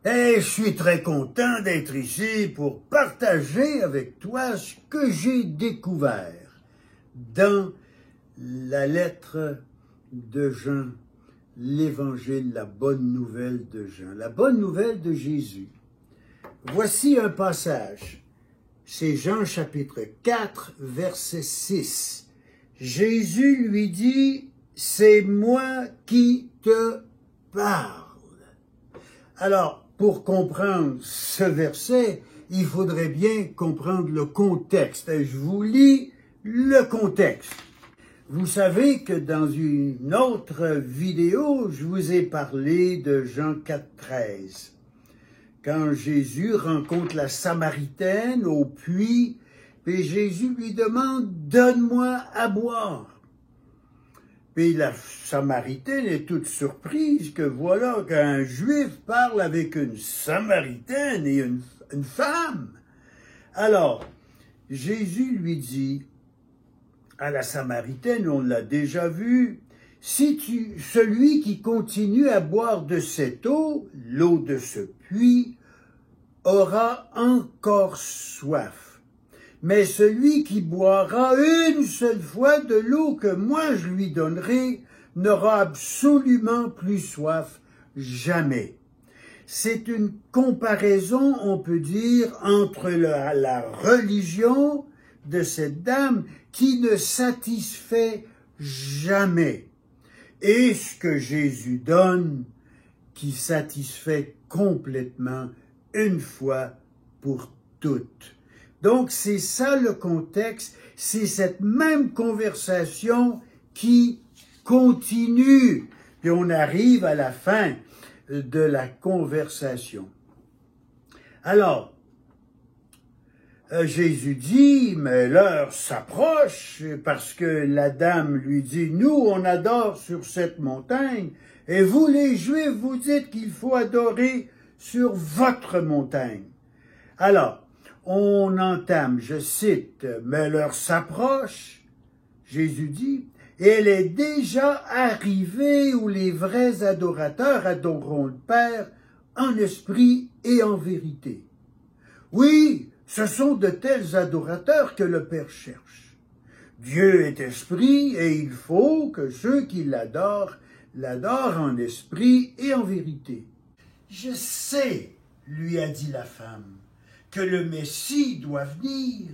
Et je suis très content d'être ici pour partager avec toi ce que j'ai découvert dans la lettre de Jean, l'évangile, la bonne nouvelle de Jean, la bonne nouvelle de Jésus. Voici un passage, c'est Jean chapitre 4, verset 6. Jésus lui dit, « C'est moi qui te parle. » Alors, pour comprendre ce verset, il faudrait bien comprendre le contexte. Et je vous lis le contexte. Vous savez que dans une autre vidéo, je vous ai parlé de Jean 4,13. Quand Jésus rencontre la Samaritaine au puits, puis Jésus lui demande « Donne-moi à boire ». Puis la Samaritaine est toute surprise que voilà qu'un Juif parle avec une Samaritaine et une femme. Alors, Jésus lui dit à la Samaritaine, on l'a déjà vu, « Celui qui continue à boire de cette eau, l'eau de ce puits, aura encore soif. Mais celui qui boira une seule fois de l'eau que moi je lui donnerai n'aura absolument plus soif, jamais. » C'est une comparaison, on peut dire, entre la religion de cette dame qui ne satisfait jamais et ce que Jésus donne qui satisfait complètement une fois pour toutes. Donc, c'est ça le contexte, c'est cette même conversation qui continue. Puis on arrive à la fin de la conversation. Alors, Jésus dit, mais l'heure s'approche, parce que la dame lui dit, nous on adore sur cette montagne, et vous les Juifs, vous dites qu'il faut adorer sur votre montagne. Alors, on entame, je cite, « Mais l'heure s'approche », Jésus dit, « et elle est déjà arrivée où les vrais adorateurs adoreront le Père en esprit et en vérité. » Oui, ce sont de tels adorateurs que le Père cherche. Dieu est esprit et il faut que ceux qui l'adorent en esprit et en vérité. « Je sais, » lui a dit la femme, que le Messie doit venir,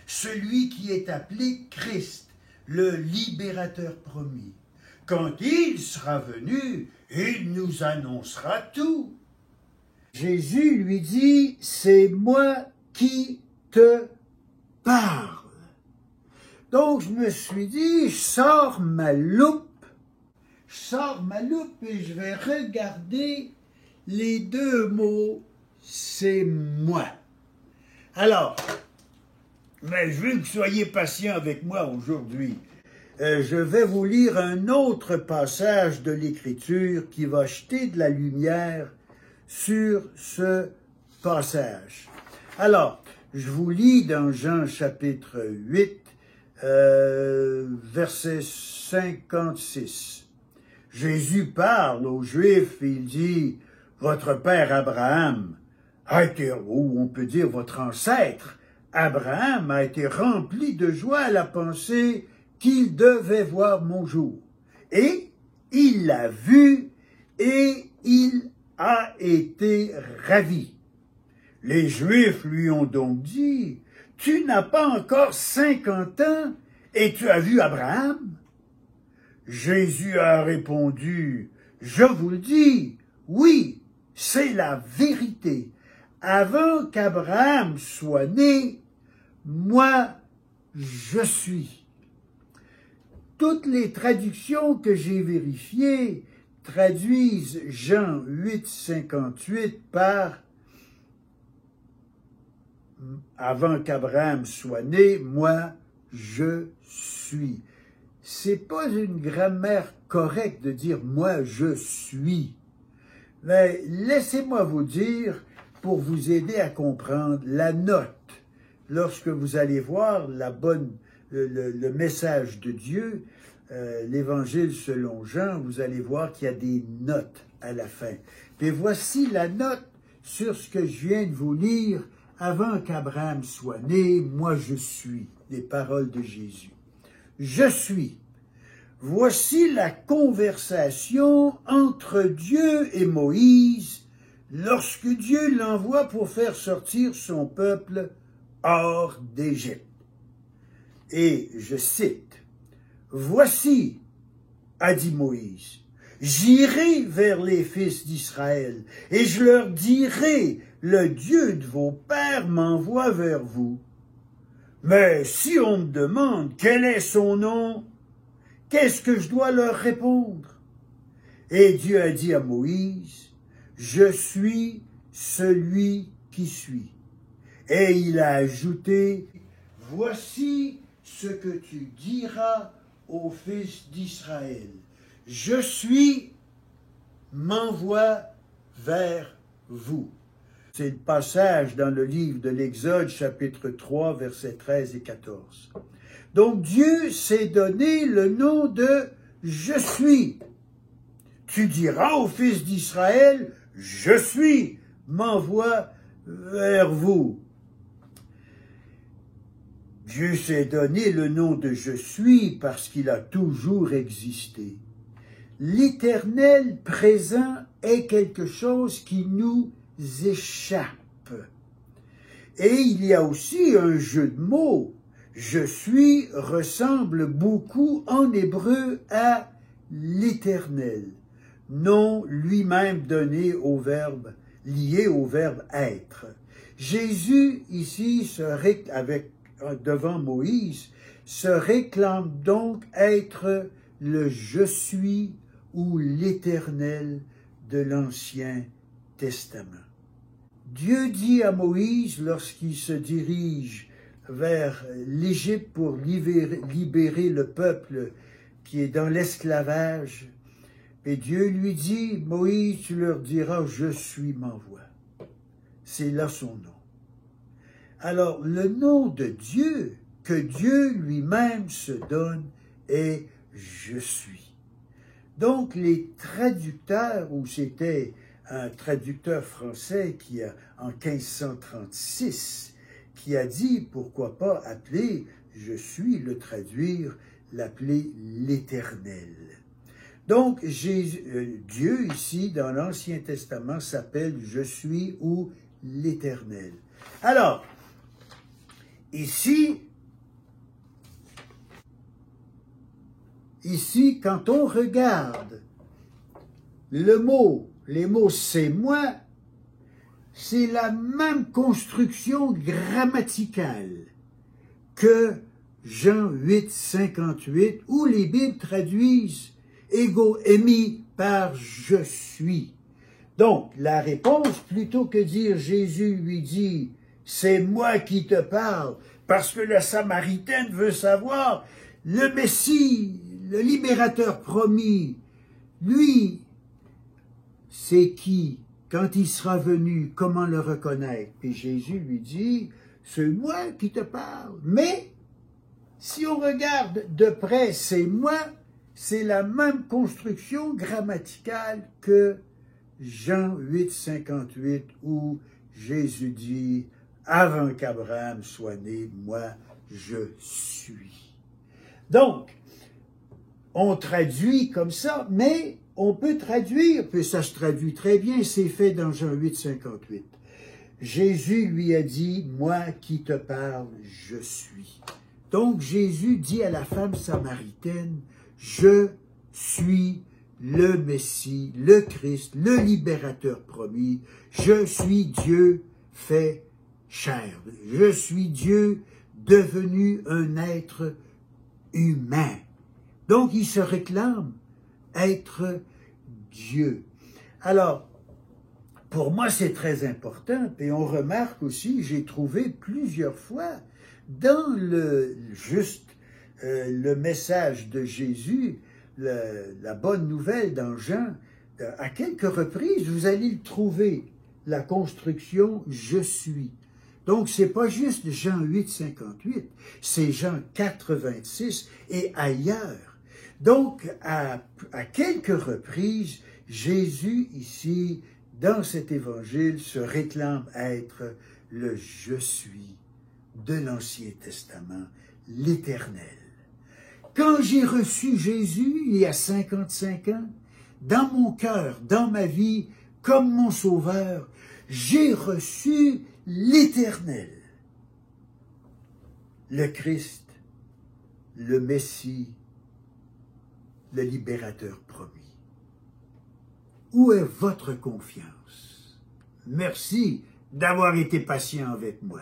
celui qui est appelé Christ, le libérateur promis. Quand il sera venu, il nous annoncera tout. Jésus lui dit, « C'est moi qui te parle. » Donc je me suis dit, je sors ma loupe et je vais regarder les deux mots, c'est moi. Alors, mais je veux que vous soyez patient avec moi aujourd'hui. Je vais vous lire un autre passage de l'Écriture qui va jeter de la lumière sur ce passage. Alors, je vous lis dans Jean chapitre 8, verset 56. Jésus parle aux Juifs, il dit, « Votre père Abraham a été, ou on peut dire votre ancêtre, Abraham a été rempli de joie à la pensée qu'il devait voir mon jour. Et il l'a vu et il a été ravi. » Les Juifs lui ont donc dit, « Tu n'as pas encore 50 ans et tu as vu Abraham? » Jésus a répondu, « Je vous le dis, oui, c'est la vérité. Avant qu'Abraham soit né, moi, je suis. » Toutes les traductions que j'ai vérifiées traduisent Jean 8, 58 par « Avant qu'Abraham soit né, moi, je suis. » C'est pas une grammaire correcte de dire « moi, je suis ». Mais laissez-moi vous dire, pour vous aider à comprendre la note, lorsque vous allez voir le message de Dieu, l'Évangile selon Jean, vous allez voir qu'il y a des notes à la fin. Et voici la note sur ce que je viens de vous lire. Avant qu'Abraham soit né, moi je suis. Les paroles de Jésus. Je suis. Voici la conversation entre Dieu et Moïse lorsque Dieu l'envoie pour faire sortir son peuple hors d'Égypte. Et je cite, « Voici, a dit Moïse, j'irai vers les fils d'Israël et je leur dirai, le Dieu de vos pères m'envoie vers vous. Mais si on me demande quel est son nom, qu'est-ce que je dois leur répondre? Et Dieu a dit à Moïse, je suis celui qui suis. Et il a ajouté, voici ce que tu diras aux fils d'Israël. Je suis, m'envoie vers vous. C'est le passage dans le livre de l'Exode, chapitre 3, versets 13 et 14. Donc Dieu s'est donné le nom de « Je suis ». Tu diras aux fils d'Israël « Je suis, m'envoie vers vous ». Dieu s'est donné le nom de « Je suis » parce qu'il a toujours existé. L'Éternel présent est quelque chose qui nous échappe. Et il y a aussi un jeu de mots. Je suis ressemble beaucoup en hébreu à l'Éternel, nom lui-même donné au verbe, lié au verbe être. Jésus ici devant Moïse se réclame donc être le je suis ou l'Éternel de l'Ancien Testament. Dieu dit à Moïse lorsqu'il se dirige vers l'Égypte pour libérer le peuple qui est dans l'esclavage, et Dieu lui dit, Moïse, tu leur diras, je suis, m'envoie. C'est là son nom. Alors, le nom de Dieu, que Dieu lui-même se donne, est je suis. Donc, les traducteurs, ou c'était un traducteur français qui a, en 1536, qui a dit, pourquoi pas appeler « je suis », le traduire, l'appeler « l'Éternel ». Donc, Dieu, ici, dans l'Ancien Testament, s'appelle « je suis » ou « l'Éternel ». Alors, ici, quand on regarde les mots « c'est moi », c'est la même construction grammaticale que Jean 8, 58, où les Bibles traduisent « ego émis par je suis ». Donc, la réponse, plutôt que dire Jésus lui dit « c'est moi qui te parle », parce que la Samaritaine veut savoir, le Messie, le libérateur promis, lui, c'est qui? Quand il sera venu, comment le reconnaître? Et Jésus lui dit, c'est moi qui te parle. Mais, si on regarde de près, c'est moi, c'est la même construction grammaticale que Jean 8, 58, où Jésus dit, avant qu'Abraham soit né, moi, je suis. Donc, on traduit comme ça, mais on peut traduire, puis ça se traduit très bien, c'est fait dans Jean 8, 58. Jésus lui a dit, moi qui te parle, je suis. Donc Jésus dit à la femme samaritaine, je suis le Messie, le Christ, le libérateur promis, je suis Dieu fait chair, je suis Dieu devenu un être humain. Donc il se réclame être Dieu. Alors, pour moi, c'est très important, et on remarque aussi, j'ai trouvé plusieurs fois, dans le message de Jésus, la bonne nouvelle dans Jean, à quelques reprises, vous allez le trouver, la construction « je suis ». Donc, c'est pas juste Jean 8, 58, c'est Jean 4, 26 et ailleurs. Donc, à quelques reprises, Jésus, ici, dans cet évangile, se réclame être le « je suis » de l'Ancien Testament, l'Éternel. Quand j'ai reçu Jésus, il y a 55 ans, dans mon cœur, dans ma vie, comme mon Sauveur, j'ai reçu l'Éternel, le Christ, le Messie, le libérateur promis. Où est votre confiance? Merci d'avoir été patient avec moi.